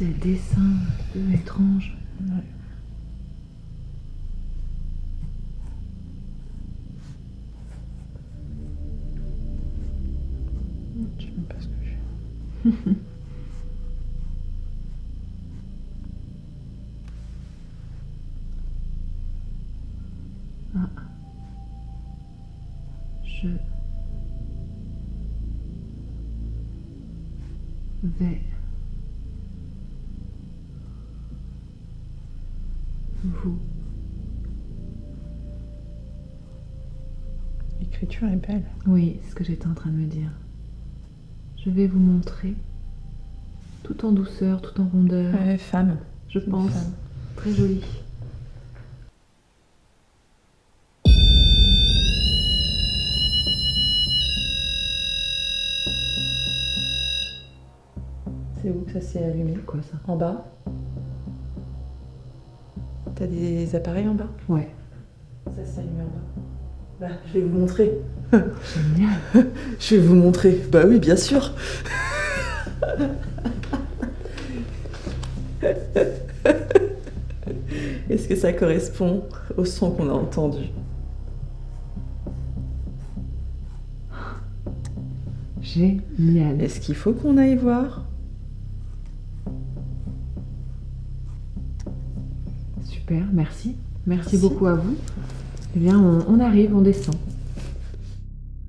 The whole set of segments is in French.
ces dessins un peu étranges. Ouais. Je sais même pas ce que j'ai. Ah. Je vais vous L'écriture est belle. Oui, c'est ce que j'étais en train de me dire. Je vais vous montrer, tout en douceur, tout en rondeur, Ouais, femme. je C'est une pense. femme. Très joli. C'est où que ça s'est allumé? Quoi ça? En bas. T'as des appareils en bas? Ouais. Ça s'est allumé en bas. Bah, je vais vous montrer. Génial. Je vais vous montrer. Bah oui, bien sûr. Est-ce que ça correspond au son qu'on a entendu? Génial. Est-ce qu'il faut qu'on aille voir? Super, merci. Merci Merci. beaucoup à vous. Eh bien, on arrive, on descend.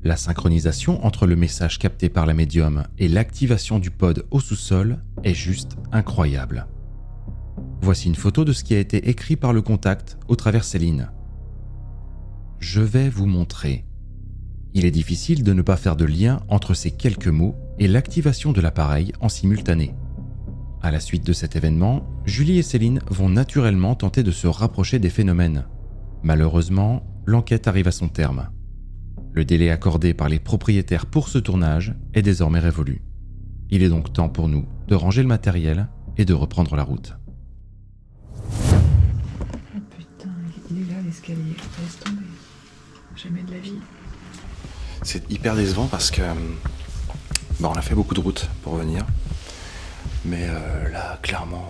La synchronisation entre le message capté par la médium et l'activation du pod au sous-sol est juste incroyable. Voici une photo de ce qui a été écrit par le contact au travers Céline. Je vais vous montrer. Il est difficile de ne pas faire de lien entre ces quelques mots et l'activation de l'appareil en simultané. À la suite de cet événement, Julie et Céline vont naturellement tenter de se rapprocher des phénomènes. Malheureusement, l'enquête arrive à son terme. Le délai accordé par les propriétaires pour ce tournage est désormais révolu. Il est donc temps pour nous de ranger le matériel et de reprendre la route. Oh putain, il est là l'escalier. Laisse tomber. Jamais de la vie. C'est hyper décevant parce que on a fait beaucoup de routes pour venir. Mais là, clairement,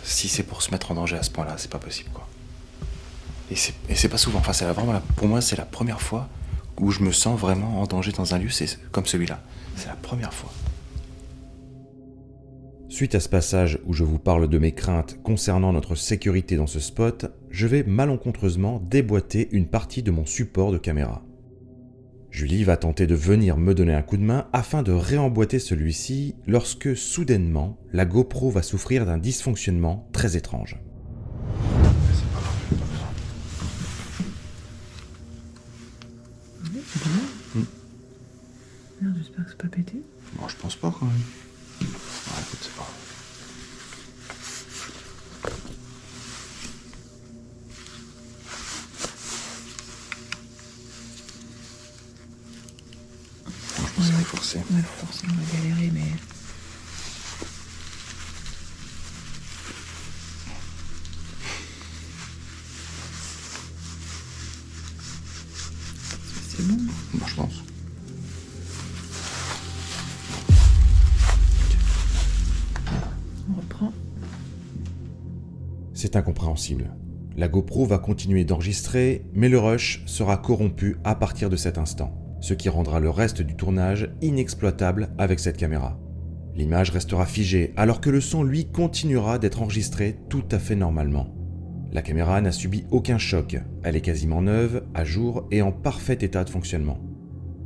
si c'est pour se mettre en danger à ce point-là, c'est pas possible, quoi. Et c'est pas souvent. Enfin, pour moi, c'est la première fois où je me sens vraiment en danger dans un lieu, c'est comme celui-là. C'est la première fois. Suite à ce passage où je vous parle de mes craintes concernant notre sécurité dans ce spot, je vais malencontreusement déboîter une partie de mon support de caméra. Julie va tenter de venir me donner un coup de main afin de réemboîter celui-ci lorsque, soudainement, la GoPro va souffrir d'un dysfonctionnement très étrange. Merde, j'espère que c'est pas pété. Bon, je pense pas, quand même. Ouais, écoute, c'est pas grave. Bon, je pense qu'il faut forcer. Ouais, forcément, on va galérer, mais... C'est bon. Bon, je pense. On reprend. C'est incompréhensible. La GoPro va continuer d'enregistrer, mais le rush sera corrompu à partir de cet instant, ce qui rendra le reste du tournage inexploitable avec cette caméra. L'image restera figée alors que le son, lui, continuera d'être enregistré tout à fait normalement. La caméra n'a subi aucun choc, elle est quasiment neuve, à jour et en parfait état de fonctionnement.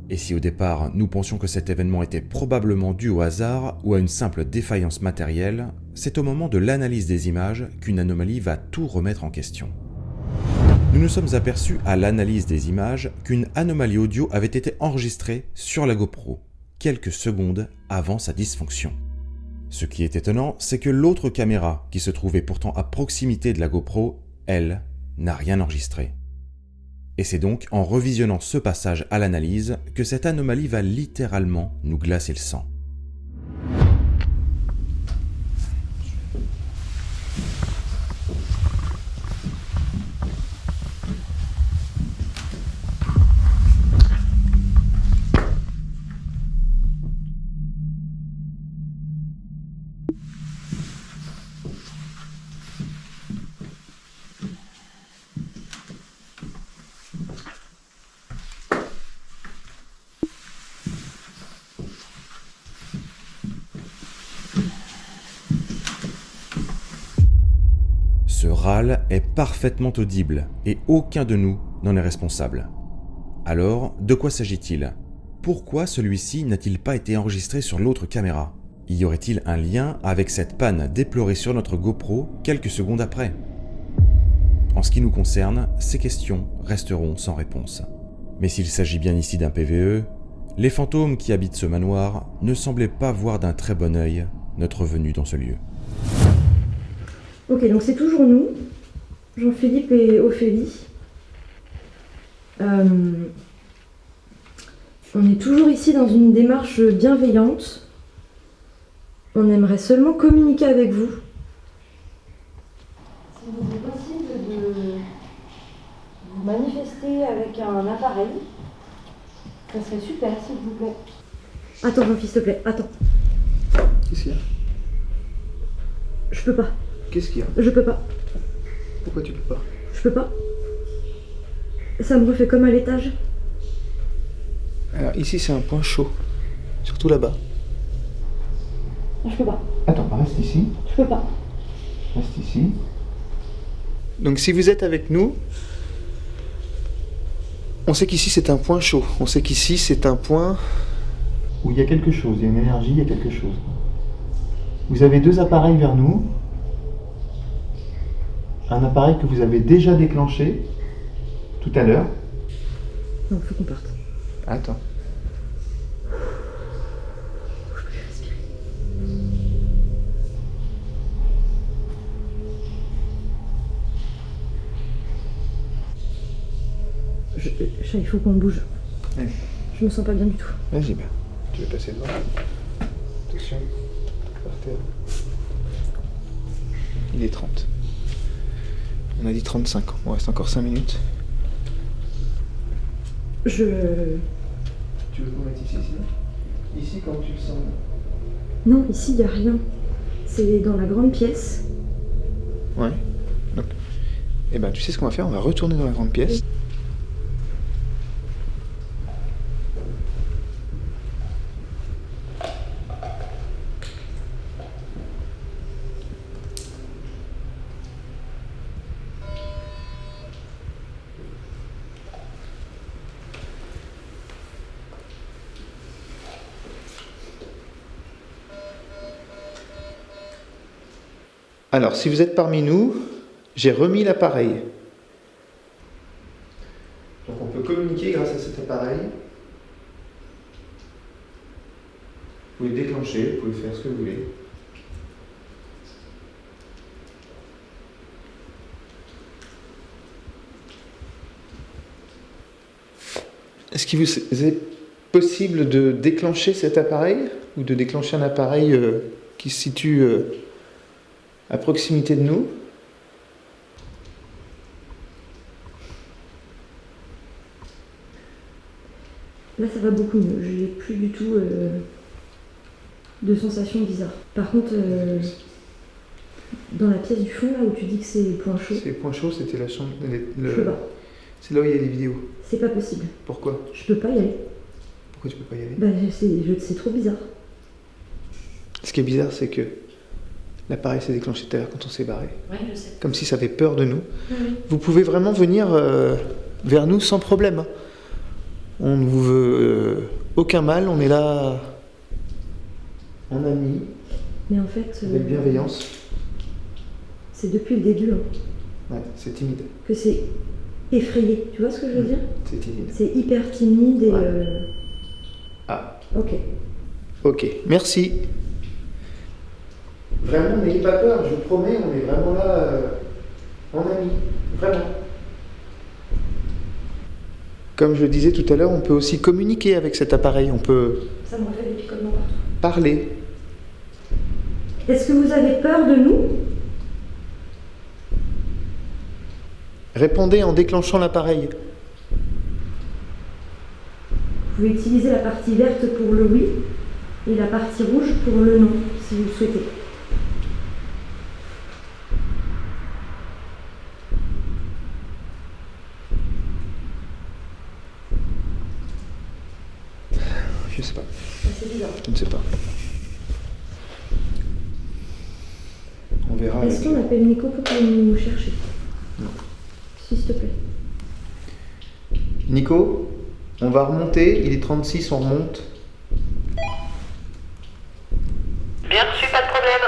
Et si au départ nous pensions que cet événement était probablement dû au hasard ou à une simple défaillance matérielle, c'est au moment de l'analyse des images qu'une anomalie va tout remettre en question. Nous nous sommes aperçus à l'analyse des images qu'une anomalie audio avait été enregistrée sur la GoPro, quelques secondes avant sa dysfonction. Ce qui est étonnant, c'est que l'autre caméra, qui se trouvait pourtant à proximité de la GoPro, elle, n'a rien enregistré. Et c'est donc en revisionnant ce passage à l'analyse que cette anomalie va littéralement nous glacer le sang. Ce râle est parfaitement audible et aucun de nous n'en est responsable. Alors, de quoi s'agit-il? Pourquoi celui-ci n'a-t-il pas été enregistré sur l'autre caméra? Y aurait-il un lien avec cette panne déplorée sur notre GoPro quelques secondes après? En ce qui nous concerne, ces questions resteront sans réponse. Mais s'il s'agit bien ici d'un PVE, les fantômes qui habitent ce manoir ne semblaient pas voir d'un très bon œil notre venue dans ce lieu. Ok, donc c'est toujours nous, Jean-Philippe et Ophélie. On est toujours ici dans une démarche bienveillante. On aimerait seulement communiquer avec vous. S'il vous est possible de vous manifester avec un appareil, ça serait super, s'il vous plaît. Attends, Jean-Philippe, s'il te plaît, attends. Qu'est-ce qu'il y a? Je peux pas. Qu'est-ce qu'il y a? Je peux pas. Pourquoi tu peux pas? Je peux pas. Ça me refait comme à l'étage. Alors ici c'est un point chaud. Surtout là-bas. Je peux pas. Attends, reste ici. Je peux pas. Reste ici. Donc si vous êtes avec nous, on sait qu'ici c'est un point chaud. On sait qu'ici c'est un point où il y a quelque chose, il y a une énergie, il y a quelque chose. Vous avez deux appareils vers nous. Un appareil que vous avez déjà déclenché tout à l'heure. Non, faut qu'on parte. Attends. Il faut qu'on bouge. Ouais. Je me sens pas bien du tout. Vas-y, ben. Tu veux passer devant? Attention. Par terre. Il est 30. On a dit 35. On reste encore 5 minutes. Tu veux qu'on mette ici? Ici, quand tu le sens? Non, ici, il n'y a rien. C'est dans la grande pièce. Ouais. Donc, eh ben, tu sais ce qu'on va faire? On va retourner dans la grande pièce. Alors, si vous êtes parmi nous, j'ai remis l'appareil. Donc on peut communiquer grâce à cet appareil. Vous pouvez le déclencher, vous pouvez faire ce que vous voulez. Est-ce qu'il vous est possible de déclencher cet appareil ou de déclencher un appareil qui se situe à proximité de nous? Là, ça va beaucoup mieux. Je n'ai plus du tout de sensations bizarres. Par contre, dans la pièce du fond, là où tu dis que c'est point chaud. C'est point chaud, c'était la chambre. Je peux pas. C'est là où il y a les vidéos. C'est pas possible. Pourquoi? Je peux pas y aller. Pourquoi tu peux pas y aller? Bah, c'est trop bizarre. Ce qui est bizarre, c'est que l'appareil s'est déclenché tout à l'heure quand on s'est barré. Oui, je sais. Comme si ça avait peur de nous. Oui. Vous pouvez vraiment venir vers nous sans problème. On ne vous veut aucun mal, on est là en amis, Mais en fait, avec bienveillance. c'est depuis le début hein, Ouais, c'est timide. que c'est effrayé. Tu vois ce que je veux dire? C'est timide. C'est hyper timide et... Ouais. Ah, Ok. ok, merci. Vraiment, n'ayez pas peur, je vous promets, on est vraiment là en amis. Vraiment. Comme je le disais tout à l'heure, on peut aussi communiquer avec cet appareil, on peut Ça me refait des picotements partout. parler. Est-ce que vous avez peur de nous? Répondez en déclenchant l'appareil. Vous pouvez utiliser la partie verte pour le oui et la partie rouge pour le non, si vous le souhaitez. Je sais pas. C'est bizarre. Je ne sais pas. On verra. verra. Est-ce qu'on appelle Nico pour qu'il vienne nous chercher? Non. S'il te plaît. Nico, on va remonter, il est 36, on remonte. Bien reçu, pas de problème.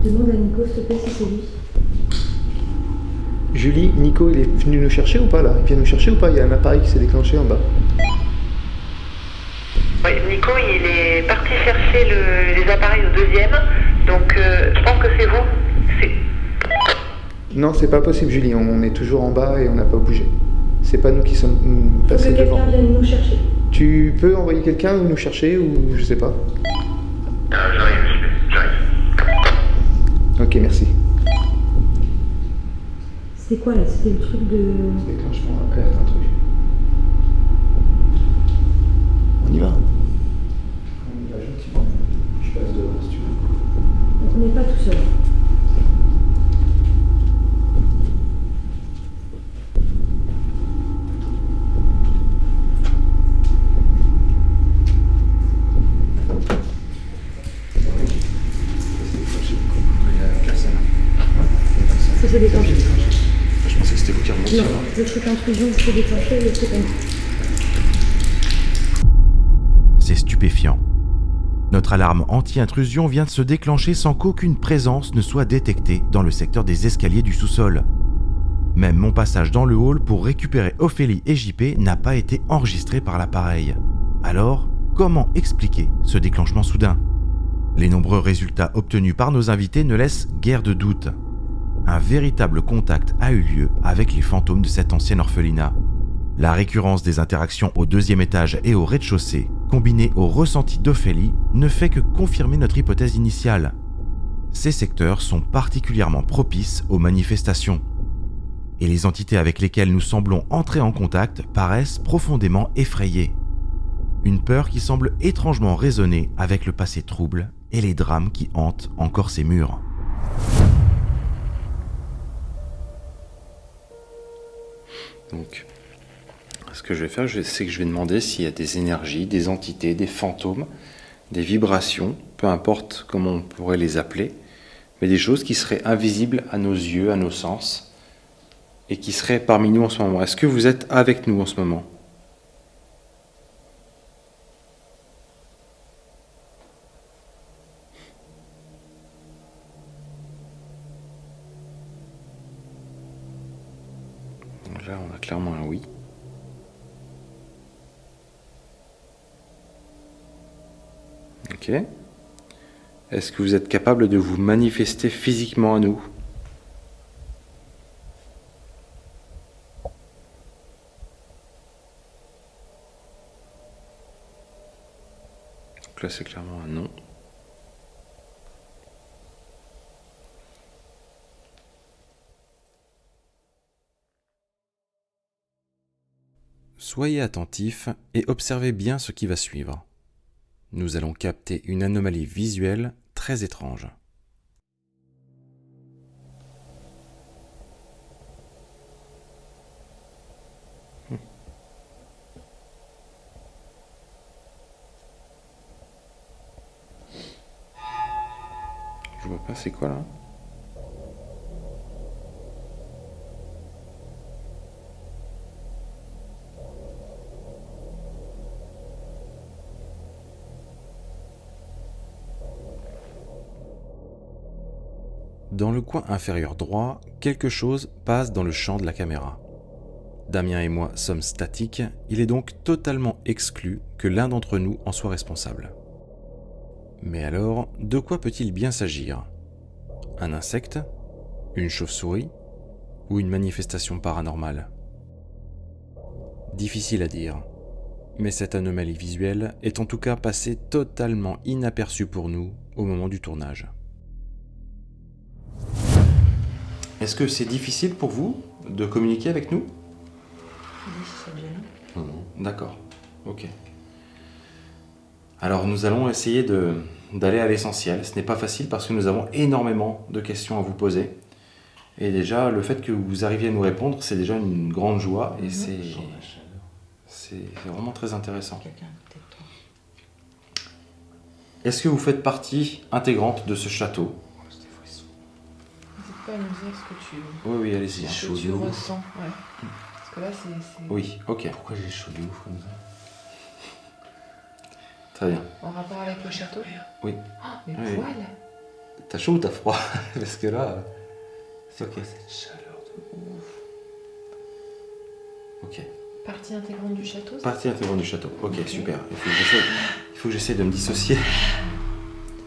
Demande à Nico, s'il te plaît, si c'est lui. Julie, Nico, il est venu nous chercher ou pas là? Il vient nous chercher ou pas? Il y a un appareil qui s'est déclenché en bas. Oui, Nico, il est parti chercher les appareils au deuxième, donc je pense que c'est vous. Non, c'est pas possible, Julie, on est toujours en bas et on n'a pas bougé. C'est pas nous qui sommes Faut que passés devant. quelqu'un vienne nous chercher. Tu peux envoyer quelqu'un nous chercher ou je sais pas? J'arrive. Ok, merci. C'est quoi là? C'était le truc de... Déclenchement alerte, un truc. On y va? On y va gentiment. Je passe devant si tu veux. On n'est pas tout seul. Ça s'est déclenché. Je pensais que c'était vous qui remontiez. Non, le truc intrusion s'est déclenché, le truc C'est stupéfiant. Notre alarme anti-intrusion vient de se déclencher sans qu'aucune présence ne soit détectée dans le secteur des escaliers du sous-sol. Même mon passage dans le hall pour récupérer Ophélie et JP n'a pas été enregistré par l'appareil. Alors, comment expliquer ce déclenchement soudain? Les nombreux résultats obtenus par nos invités ne laissent guère de doute. Un véritable contact a eu lieu avec les fantômes de cette ancienne orphelinat. La récurrence des interactions au deuxième étage et au rez-de-chaussée, combinée au ressenti d'Ophélie, ne fait que confirmer notre hypothèse initiale. Ces secteurs sont particulièrement propices aux manifestations. Et les entités avec lesquelles nous semblons entrer en contact paraissent profondément effrayées. Une peur qui semble étrangement résonner avec le passé trouble et les drames qui hantent encore ces murs. Donc, ce que je vais faire, c'est que je vais demander s'il y a des énergies, des entités, des fantômes, des vibrations, peu importe comment on pourrait les appeler, mais des choses qui seraient invisibles à nos yeux, à nos sens, et qui seraient parmi nous en ce moment. Est-ce que vous êtes avec nous en ce moment ? Donc là, on a clairement un oui. Ok. Est-ce que vous êtes capable de vous manifester physiquement à nous ? Donc là, c'est clairement un non. Soyez attentifs et observez bien ce qui va suivre. Nous allons capter une anomalie visuelle très étrange. Je vois pas, c'est quoi là ? Dans le coin inférieur droit, quelque chose passe dans le champ de la caméra. Damien et moi sommes statiques, il est donc totalement exclu que l'un d'entre nous en soit responsable. Mais alors, de quoi peut-il bien s'agir ? Un insecte ? Une chauve-souris ? Ou une manifestation paranormale ? Difficile à dire, mais cette anomalie visuelle est en tout cas passée totalement inaperçue pour nous au moment du tournage. Est-ce que c'est difficile pour vous de communiquer avec nous ? Non, d'accord, ok. Alors nous allons essayer d'aller à l'essentiel. Ce n'est pas facile parce que nous avons énormément de questions à vous poser. Et déjà, le fait que vous arriviez à nous répondre, c'est déjà une grande joie et c'est vraiment très intéressant. Est-ce que vous faites partie intégrante de ce château? N'hésite pas à nous dire ce que tu, Oui, allez-y. ce que tu ressens. Ouais. Parce que là, c'est Oui, ok, Pourquoi j'ai chaud de ouf comme ça? très bien. en rapport avec le château. Oui. Ah, mais Oui. poil. T'as chaud ou t'as froid? Parce que là, c'est ok. Cette chaleur de ouf. Ok. Partie intégrante du château. c'est Partie intégrante du château. Ok, super. Il faut que j'essaie de me dissocier.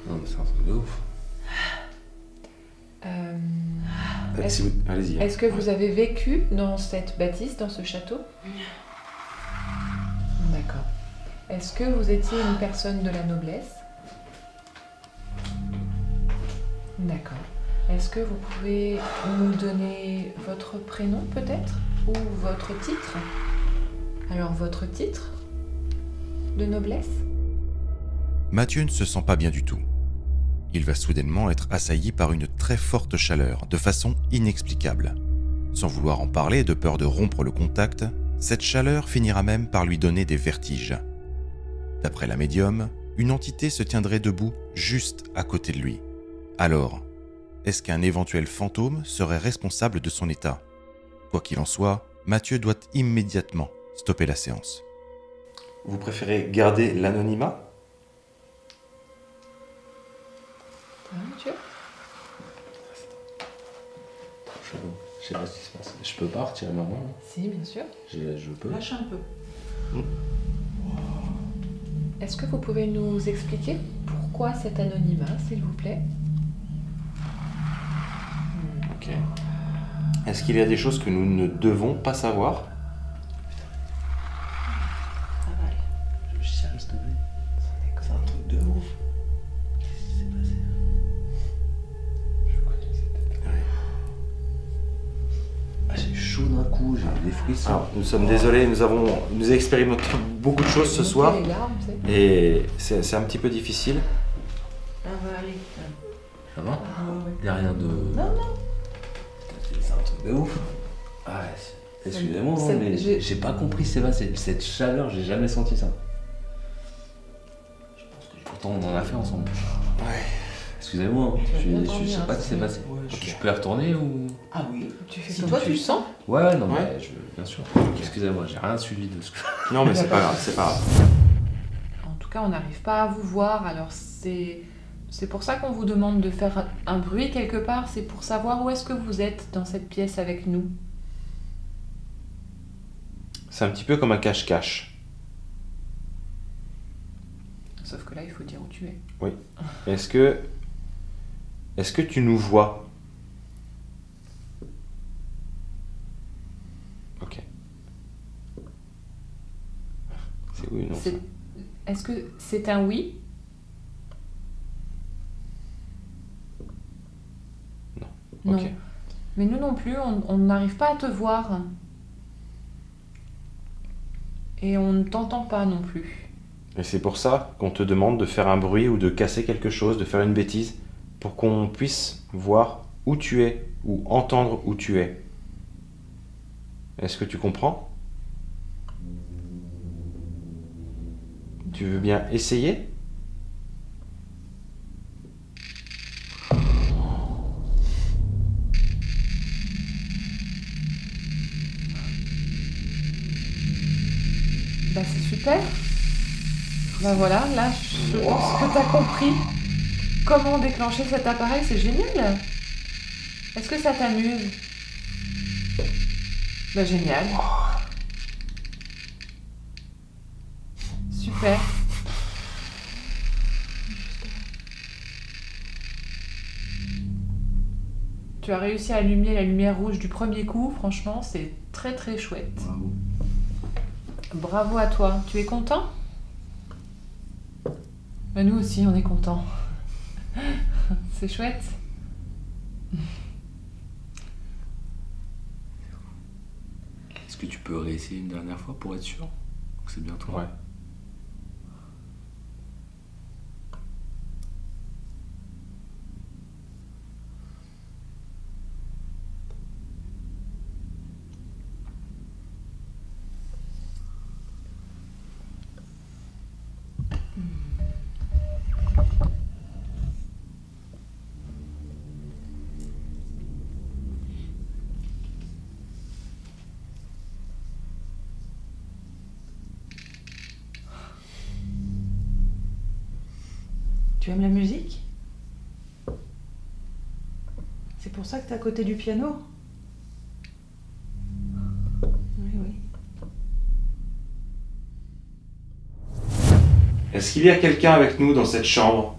Non, mais c'est un truc de ouf. Est-ce Allez-y. est-ce que vous avez vécu dans cette bâtisse, dans ce château? D'accord. Est-ce que vous étiez une personne de la noblesse? D'accord. Est-ce que vous pouvez nous donner votre prénom peut-être? Ou votre titre? Alors votre titre de noblesse? Mathieu ne se sent pas bien du tout. Il va soudainement être assailli par une très forte chaleur, de façon inexplicable. Sans vouloir en parler de peur de rompre le contact, cette chaleur finira même par lui donner des vertiges. D'après la médium, une entité se tiendrait debout juste à côté de lui. Alors, est-ce qu'un éventuel fantôme serait responsable de son état? Quoi qu'il en soit, Mathieu doit immédiatement stopper la séance. Vous préférez garder l'anonymat? Mathieu? Chelou. Je sais pas ce qui se passe. Je peux pas retirer ma main. Hein. Si, bien sûr. Je peux. Lâche un peu. Est-ce que vous pouvez nous expliquer pourquoi cet anonymat, s'il vous plaît? Ok. Est-ce qu'il y a des choses que nous ne devons pas savoir? Ça va aller. Je chiale, s'il te plaît. C'est un truc de ouf. Qu'est-ce qui s'est passé? Je connais cette tête. Ah, j'ai chaud d'un coup, j'ai des frissons. Alors, nous sommes désolés, nous expérimentons beaucoup de choses ce soir Les larmes, c'est... et c'est un petit peu difficile. Ça va aller. Ça va? Ouais. Y'a rien de. Non, non. C'est un truc de ouf. Ah, excusez-moi, C'est- mais j'ai pas compris, c'est pas cette chaleur, j'ai jamais senti ça. Je pense que pourtant on en a fait ensemble. Ouais. Excusez-moi, Tu vas bien je dormir, sais pas ce qui s'est c'est- passé. Ouais, Je peux y retourner ou. Ah oui. Tu fais Si comme toi tu tu le sens. Ouais, non, Ouais. mais bien sûr. Excusez-moi, j'ai rien suivi de ce que. Non, mais c'est pas grave, c'est pas grave. En tout cas, on n'arrive pas à vous voir, alors c'est pour ça qu'on vous demande de faire un bruit quelque part, c'est pour savoir où est-ce que vous êtes dans cette pièce avec nous. C'est un petit peu comme un cache-cache. Sauf que là, il faut dire où tu es. Est-ce que tu nous vois? Ok. C'est oui ou non? C'est- ça Est-ce que c'est un oui? Non. Ok. Mais nous non plus, on n'arrive pas à te voir. Et on ne t'entend pas non plus. Et c'est pour ça qu'on te demande de faire un bruit ou de casser quelque chose, de faire une bêtise, pour qu'on puisse voir où tu es ou entendre où tu es. Est-ce que tu comprends? Tu veux bien essayer? Bah c'est super. Bah voilà, là je pense que t'as compris comment déclencher cet appareil, c'est génial. Est-ce que ça t'amuse? Bah génial. Super. Tu as réussi à allumer la lumière rouge du premier coup, franchement c'est très très chouette. Bravo. Bravo à toi. Tu es content? Bah, nous aussi, on est contents. C'est chouette. Est-ce que tu peux réessayer une dernière fois pour être sûr que c'est bien toi? Ouais. Tu aimes la musique? C'est pour ça que t'es à côté du piano? Oui, oui. Est-ce qu'il y a quelqu'un avec nous dans cette chambre?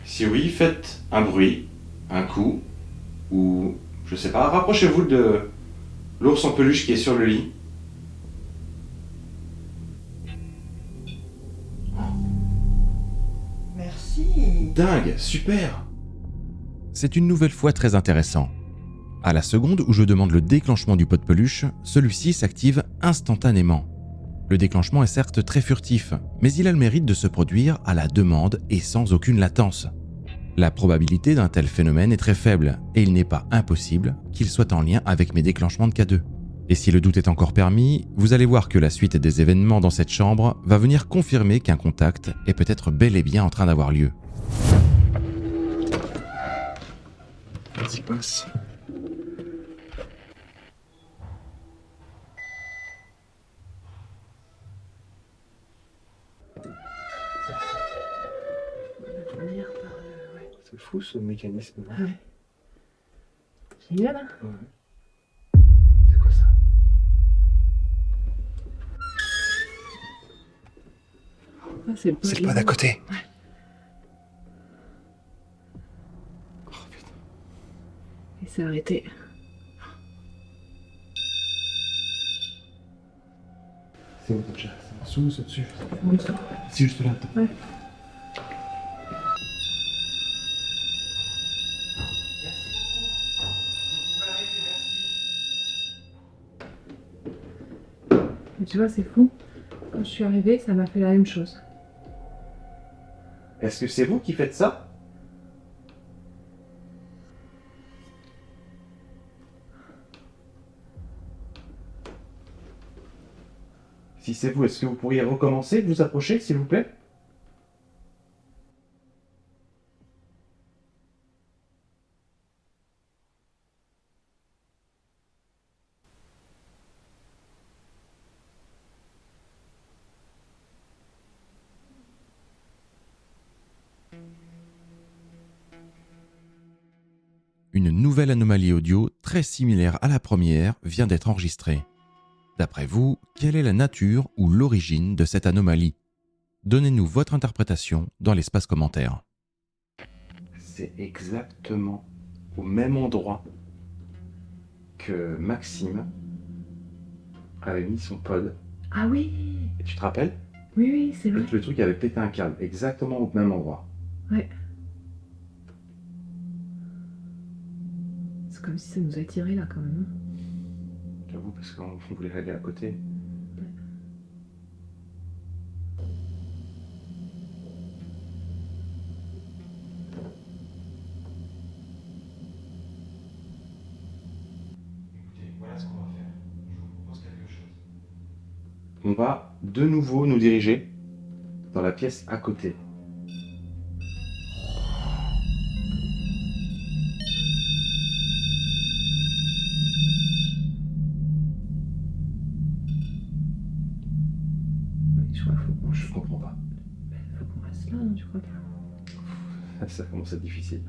Si oui, faites un bruit, un coup, ou je sais pas, rapprochez-vous de l'ours en peluche qui est sur le lit. Merci. Dingue, super! C'est une nouvelle fois très intéressant. À la seconde où je demande le déclenchement du pot de peluche, celui-ci s'active instantanément. Le déclenchement est certes très furtif, mais il a le mérite de se produire à la demande et sans aucune latence. La probabilité d'un tel phénomène est très faible et il n'est pas impossible qu'il soit en lien avec mes déclenchements de K2. Et si le doute est encore permis, vous allez voir que la suite des événements dans cette chambre va venir confirmer qu'un contact est peut-être bel et bien en train d'avoir lieu. Vas-y, passe. C'est fou ce mécanisme. Ouais. Génial, hein? Ouais. C'est quoi ça? Ah, c'est C'est le pas d'à côté. Ouais. Oh putain. Il s'est arrêté. C'est où déjà? C'est en dessous ou c'est au-dessus? En dessous. C'est juste là, attends. Ouais. Mais tu vois, c'est fou. Quand je suis arrivée, ça m'a fait la même chose. Est-ce que c'est vous qui faites ça? Si c'est vous, est-ce que vous pourriez recommencer, vous approcher, s'il vous plaît? Une nouvelle anomalie audio très similaire à la première vient d'être enregistrée. D'après vous, quelle est la nature ou l'origine de cette anomalie? Donnez-nous votre interprétation dans l'espace commentaire. C'est exactement au même endroit que Maxime avait mis son pod. Ah oui! Et tu te rappelles? Oui, oui, c'est vrai. Le truc avait pété un câble, exactement au même endroit. Ouais. C'est comme si ça nous attirait là quand même. J'avoue, parce qu'on voulait aller à côté. Écoutez, voilà ce qu'on va faire. Je vous propose quelque chose. On va de nouveau nous diriger dans la pièce à côté. Je crois qu'il faut qu'on Je comprends pas. faut qu'on reste là, non, tu crois pas? Ça commence à être difficile.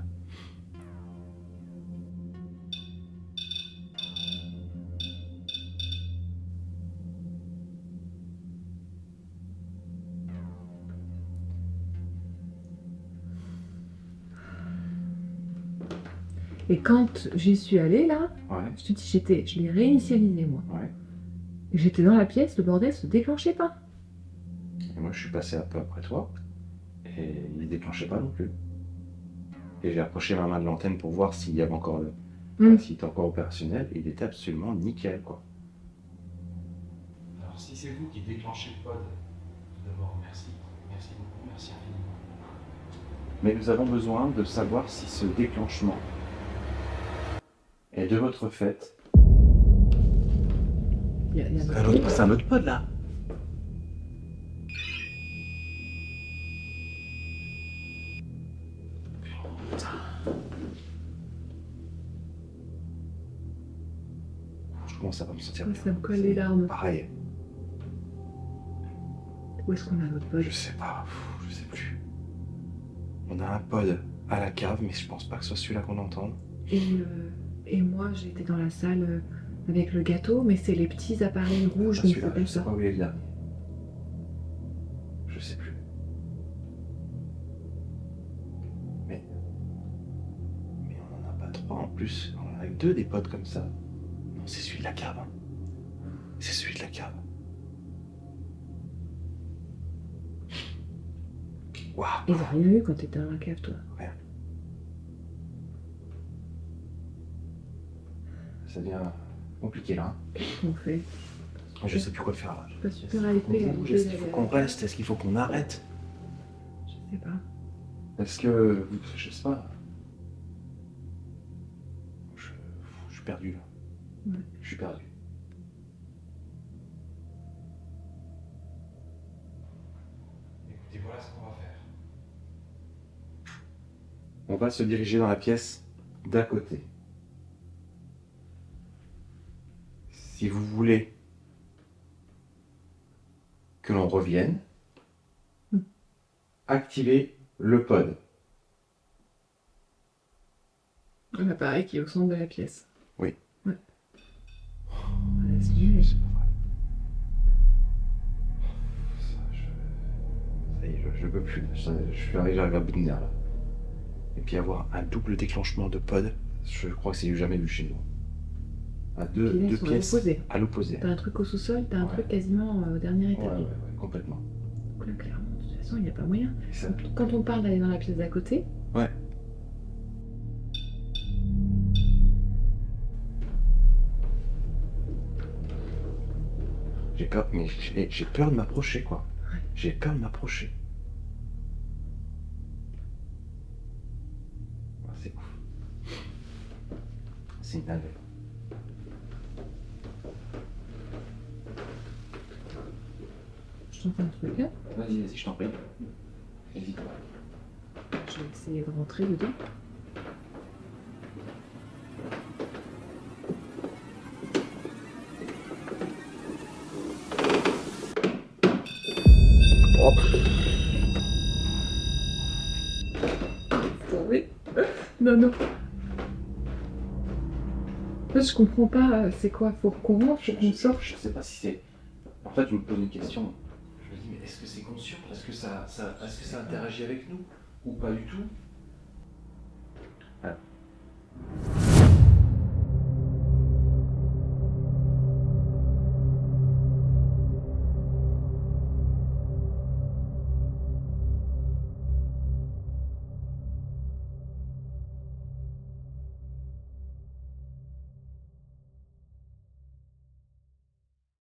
Et quand j'y suis allée là, Ouais, je te dis, je l'ai réinitialisé moi. ouais. Et j'étais dans la pièce, le bordel se déclenchait pas. Et moi, je suis passé un peu après toi. Et il ne déclenchait pas non plus. Et j'ai approché ma main de l'antenne pour voir s'il y avait encore s'il était encore opérationnel. Et il était absolument nickel, quoi. Alors, si c'est vous qui déclenchez le pod, tout d'abord, merci. Merci beaucoup, merci infiniment. Mais nous avons besoin de savoir si ce déclenchement est de votre fait. Il y a C'est un autre pod là. Je commence à pas me sentir Oh, bien. ça me colle les larmes. Pareil. Où est-ce qu'on a notre pod? Je sais pas, je sais plus. On a un pod à la cave, mais je pense pas que ce soit celui-là qu'on entende. Et moi, j'étais dans la salle avec le gâteau, mais c'est les petits appareils rouges, donc ça Je s'appelle sais ça. pas où il est le dernier. Je sais plus. Mais on en a pas trois en plus. On en a que deux des pods comme ça. Non, c'est celui de la cave. Hein. C'est celui de la cave. Waouh. Ils ont rien eu quand t'étais dans la cave, toi. Rien. Ça devient compliqué là. Hein. Qu'est-ce qu'on fait? Je sais plus quoi faire là. Pas super hypé. Est-ce qu'il faut qu'on reste? Est-ce qu'il faut qu'on arrête? Je sais pas. Est-ce que... Je sais pas. Je suis perdu là. Ouais. Je suis perdu. Écoutez, voilà ce qu'on va faire. On va se diriger dans la pièce d'à côté. Si vous voulez que l'on revienne, activez le pod. L'appareil qui est au centre de la pièce. Oui. Ouais. C'est nul. C'est pas vrai. Ça y est, je peux plus. Je suis arrivé à la bout de nerf là. Et puis avoir un double déclenchement de pod, je crois que c'est jamais vu chez nous. À deux Puis là, ils sont pièces à l'opposé. T'as un truc au sous-sol, t'as un Ouais. truc quasiment au dernier Ouais, étage. complètement. Donc là, clairement, de toute façon, il n'y a pas moyen. Et ça- Quand on parle d'aller dans la pièce d'à côté, Ouais. J'ai peur, mais j'ai peur de m'approcher quoi. Ouais. J'ai peur de m'approcher. Ah, c'est ouf. C'est une dinguerie. je t'en fais un truc là. Vas-y, je t'en prie. Vas-y. Je vais essayer de rentrer dedans. Oui. Non, non. En fait, je comprends pas, c'est quoi? Faut qu'on rentre, faut qu'on sorte? Je sais pas si c'est. En fait, je me pose une question. Je me dis, mais est-ce que c'est conscient? Est-ce que ça interagit avec nous? Ou pas du tout?